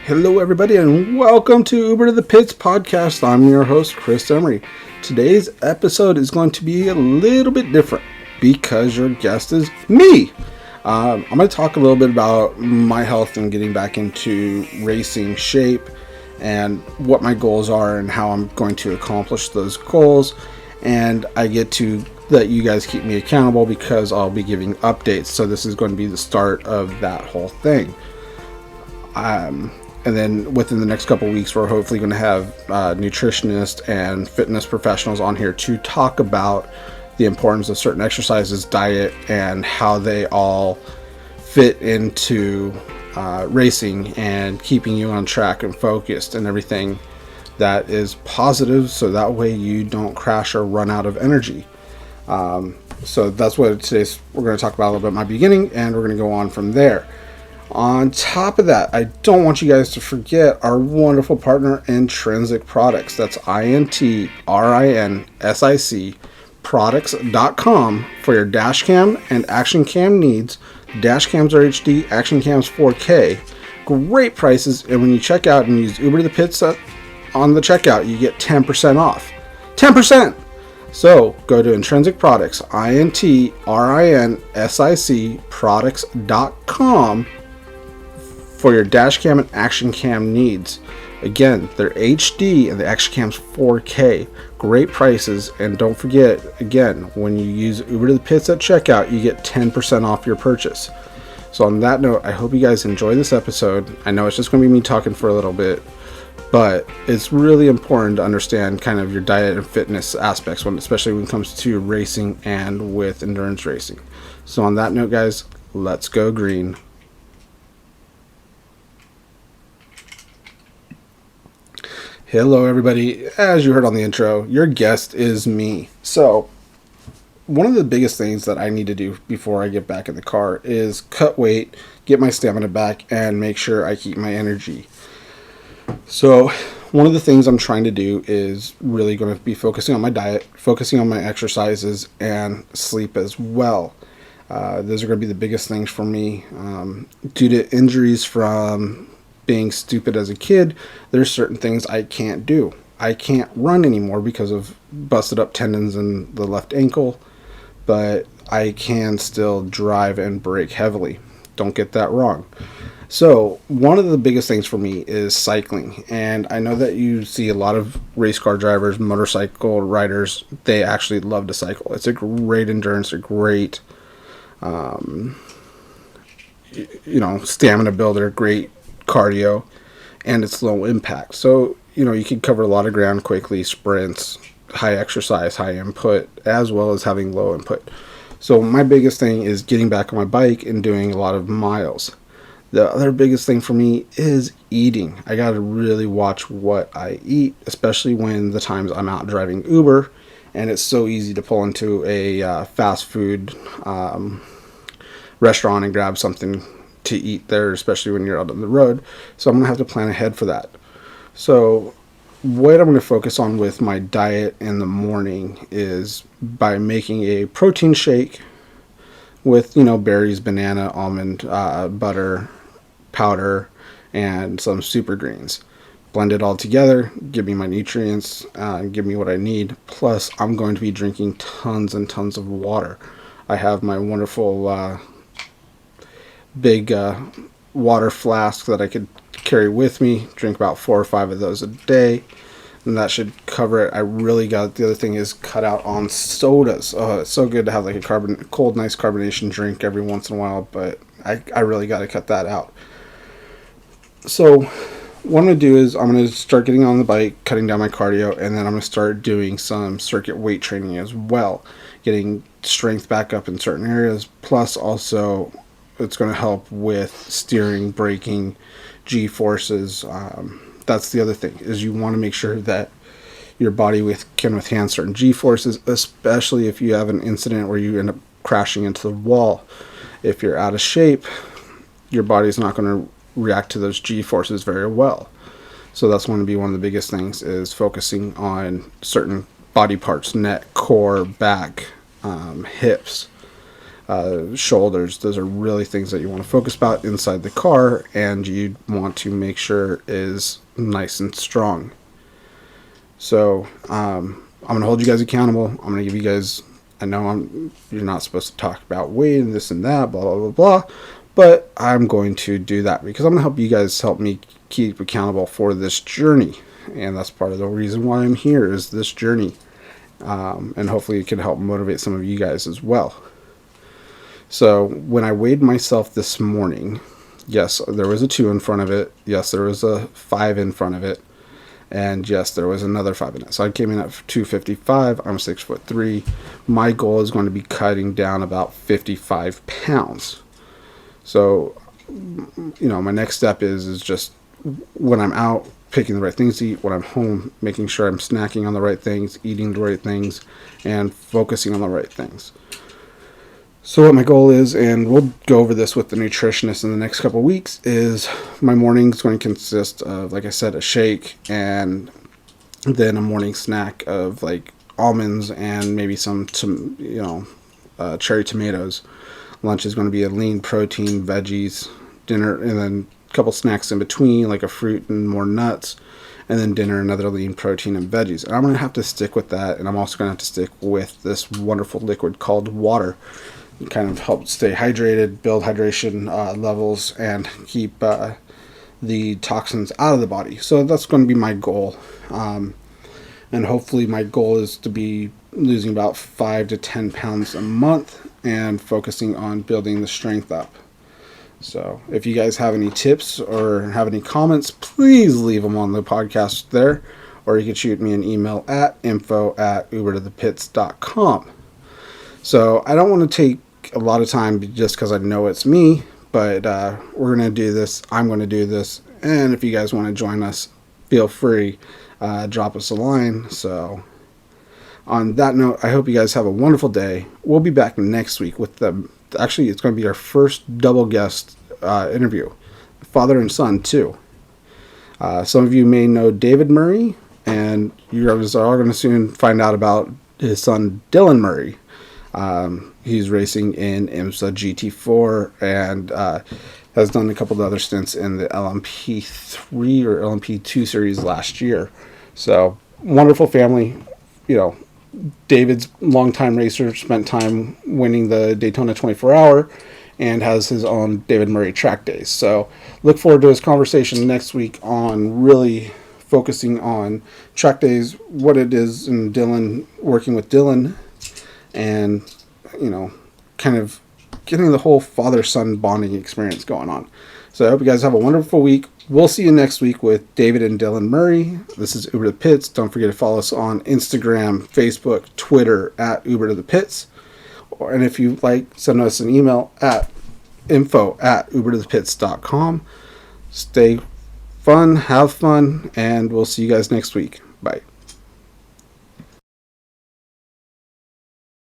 Hello, everybody, and welcome to Uber to the Pits podcast. I'm your host, Chris Emery. Today's episode is going to be a little bit different because your guest is me. I'm going to talk a little bit about my health and getting back into racing shape and what my goals are and how I'm going to accomplish those goals. And I get to let you guys keep me accountable because I'll be giving updates. So this is going to be the start of that whole thing. And then within the next couple of weeks, we're hopefully going to have nutritionists and fitness professionals on here to talk about the importance of certain exercises, diet, and how they all fit into racing and keeping you on track and focused and everything that is positive, so that way you don't crash or run out of energy. So that's what we're going to talk about a little bit at my beginning, and we're going to go on from there. On top of that, I don't want you guys to forget our wonderful partner, Intrinsic Products. That's INTRINSIC products.com for your dash cam and action cam needs. Dash cams are HD, action cams 4K. Great prices, and when you check out and use Uber to the Pits on the checkout, you get 10% off. 10%! So go to Intrinsic Products, INTRINSIC products.com for your dash cam and action cam needs. Again, they're HD and the action cam's 4K. Great prices, and don't forget, again, when you use Uber to the Pits at checkout, you get 10% off your purchase. So on that note, I hope you guys enjoy this episode. I know it's just going to be me talking for a little bit, but it's really important to understand kind of your diet and fitness aspects, especially when it comes to racing and with endurance racing. So on that note, guys, let's go green. Hello, everybody. As you heard on the intro, your guest is me. So, one of the biggest things that I need to do before I get back in the car is cut weight, get my stamina back, and make sure I keep my energy. So, one of the things I'm trying to do is really going to be focusing on my diet, focusing on my exercises, and sleep as well. Those are going to be the biggest things for me. Due to injuries from being stupid as a kid, there's certain things I can't do. I can't run anymore because of busted up tendons in the left ankle, but I can still drive and brake heavily. Don't get that wrong. So one of the biggest things for me is cycling, and I know that you see a lot of race car drivers, motorcycle riders, they actually love to cycle. It's a great endurance, a great stamina builder, great cardio, and it's low impact. So, you can cover a lot of ground quickly, sprints, high exercise, high input, as well as having low input. So my biggest thing is getting back on my bike and doing a lot of miles. The other biggest thing for me is eating. I got to really watch what I eat, especially when the times I'm out driving Uber, and it's so easy to pull into a fast food restaurant and grab something to eat there, especially when you're out on the road. So I'm going to have to plan ahead for that. So what I'm going to focus on with my diet in the morning is by making a protein shake with, berries, banana, almond, butter, powder, and some super greens. Blend it all together, give me my nutrients, give me what I need. Plus, I'm going to be drinking tons and tons of water. I have my wonderful big water flask that I could carry with me, drink about 4 or 5 of those a day, and that should cover it. I really got, the other thing is cut out on sodas. Oh, it's so good to have like a cold, nice carbonation drink every once in a while, but I really got to cut that out. So what I'm going to do is I'm going to start getting on the bike, cutting down my cardio, and then I'm going to start doing some circuit weight training as well, getting strength back up in certain areas, plus also it's going to help with steering, braking, G-forces. That's the other thing, is you want to make sure that your body can withstand certain G-forces, especially if you have an incident where you end up crashing into the wall. If you're out of shape, your body's not going to react to those G-forces very well. So that's going to be one of the biggest things, is focusing on certain body parts, neck, core, back, hips. shoulders. Those are really things that you want to focus about inside the car, and you want to make sure is nice and strong. So I'm going to hold you guys accountable. I'm going to give you guys, I know you're not supposed to talk about weight and this and that, blah, blah, blah, blah, but I'm going to do that because I'm going to help you guys help me keep accountable for this journey. And that's part of the reason why I'm here, is this journey. And hopefully it can help motivate some of you guys as well. So when I weighed myself this morning, yes, there was a 2 in front of it. Yes, there was a 5 in front of it. And yes, there was another 5 in it. So I came in at 255. I'm 6'3". My goal is going to be cutting down about 55 pounds. So, my next step is just when I'm out, picking the right things to eat. When I'm home, making sure I'm snacking on the right things, eating the right things, and focusing on the right things. So what my goal is, and we'll go over this with the nutritionist in the next couple of weeks, is my morning's going to consist of, like I said, a shake and then a morning snack of like almonds and maybe some cherry tomatoes. Lunch is going to be a lean protein, veggies, dinner, and then a couple snacks in between, like a fruit and more nuts, and then dinner, another lean protein and veggies. And I'm going to have to stick with that, and I'm also going to have to stick with this wonderful liquid called water. Kind of help stay hydrated, build hydration levels, and keep the toxins out of the body. So that's going to be my goal. And hopefully my goal is to be losing about 5 to 10 pounds a month and focusing on building the strength up. So if you guys have any tips or have any comments, please leave them on the podcast there. Or you can shoot me an email at info@ubertothepits.com. So I don't want to take a lot of time just because I know it's me, but we're going to do this. I'm going to do this. And if you guys want to join us, feel free, drop us a line. So on that note, I hope you guys have a wonderful day. We'll be back next week with actually, it's going to be our first double guest interview, father and son too. Some of you may know David Murray, and you guys are going to soon find out about his son Dylan Murray. He's racing in IMSA GT4 and has done a couple of other stints in the LMP3 or LMP2 series last year. So, wonderful family. David's longtime racer, spent time winning the Daytona 24-hour, and has his own David Murray track days. So, look forward to his conversation next week on really focusing on track days, what it is, and Dylan, working with Dylan, and kind of getting the whole father-son bonding experience going on. So I hope you guys have a wonderful week. We'll see you next week with David and Dylan Murray. This is Uber to the Pits. Don't forget to follow us on Instagram, Facebook, Twitter at Uber to the Pits. And if you like, send us an email at info@ubertothepits.com. Stay fun, have fun, and we'll see you guys next week. Bye.